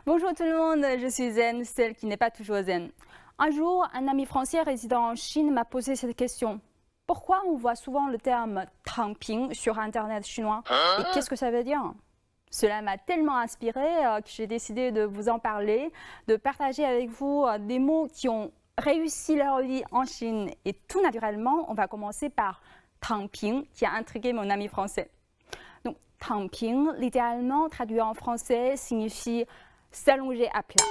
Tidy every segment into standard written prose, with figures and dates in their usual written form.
Bonjour tout le monde, je suis Zen, celle qui n'est pas toujours zen. Un jour, un ami français résidant en Chine m'a posé cette question. Pourquoi on voit souvent le terme Tangping sur Internet chinois et qu'est-ce que ça veut dire? Cela m'a tellement inspiré que j'ai décidé de vous en parler, de partager avec vous des mots qui ont réussi leur vie en Chine. Et tout naturellement, on va commencer par Tangping qui a intrigué mon ami français. Donc, Tangping, littéralement traduit en français, signifie s'allonger à plat.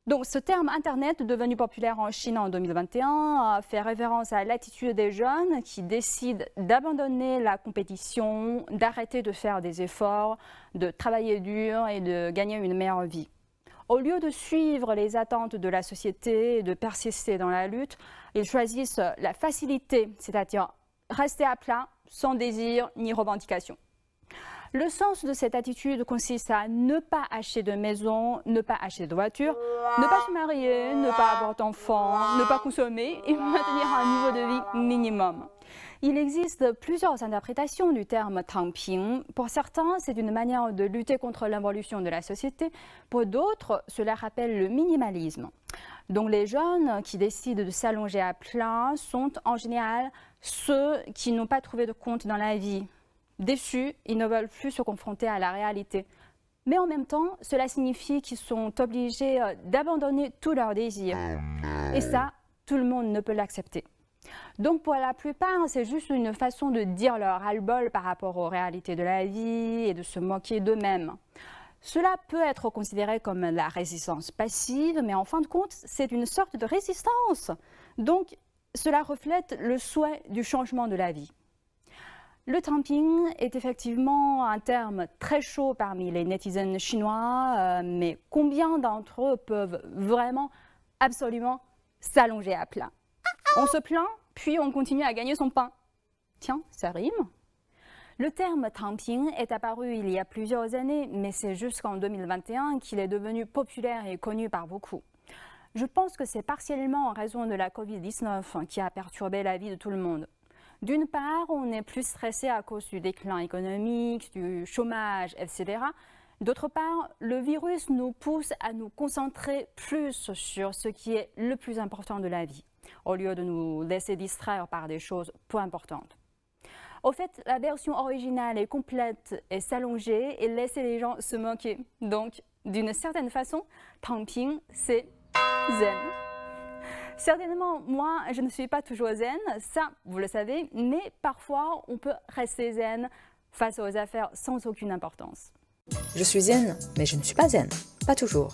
Donc, ce terme Internet, devenu populaire en Chine en 2021, fait référence à l'attitude des jeunes qui décident d'abandonner la compétition, d'arrêter de faire des efforts, de travailler dur et de gagner une meilleure vie. Au lieu de suivre les attentes de la société et de persister dans la lutte, ils choisissent la facilité, c'est-à-dire rester à plat, sans désir ni revendication. Le sens de cette attitude consiste à ne pas acheter de maison, ne pas acheter de voiture, ne pas se marier, ne pas avoir d'enfants, ne pas consommer et maintenir un niveau de vie minimum. Il existe plusieurs interprétations du terme Tangping. Pour certains, c'est une manière de lutter contre l'involution de la société. Pour d'autres, cela rappelle le minimalisme. Donc les jeunes qui décident de s'allonger à plat sont en général ceux qui n'ont pas trouvé de compte dans la vie. Déçus, ils ne veulent plus se confronter à la réalité. Mais en même temps, cela signifie qu'ils sont obligés d'abandonner tous leurs désirs. Et ça, tout le monde ne peut l'accepter. Donc pour la plupart, c'est juste une façon de dire leur ras-le-bol par rapport aux réalités de la vie et de se moquer d'eux-mêmes. Cela peut être considéré comme la résistance passive, mais en fin de compte, c'est une sorte de résistance. Donc cela reflète le souhait du changement de la vie. Le Tangping est effectivement un terme très chaud parmi les netizens chinois, mais combien d'entre eux peuvent vraiment, absolument s'allonger à plat? On se plaint, puis on continue à gagner son pain. Tiens, ça rime. Le terme Tangping est apparu il y a plusieurs années, mais c'est jusqu'en 2021 qu'il est devenu populaire et connu par beaucoup. Je pense que c'est partiellement en raison de la Covid-19 qui a perturbé la vie de tout le monde. D'une part, on est plus stressé à cause du déclin économique, du chômage, etc. D'autre part, le virus nous pousse à nous concentrer plus sur ce qui est le plus important de la vie, au lieu de nous laisser distraire par des choses peu importantes. Au fait, la version originale est complète et s'allonger et laisser les gens se moquer. Donc, d'une certaine façon, Tangping, c'est zen. Certainement, moi, je ne suis pas toujours zen, ça, vous le savez, mais parfois, on peut rester zen face aux affaires sans aucune importance. Je suis zen, mais je ne suis pas zen. Pas toujours.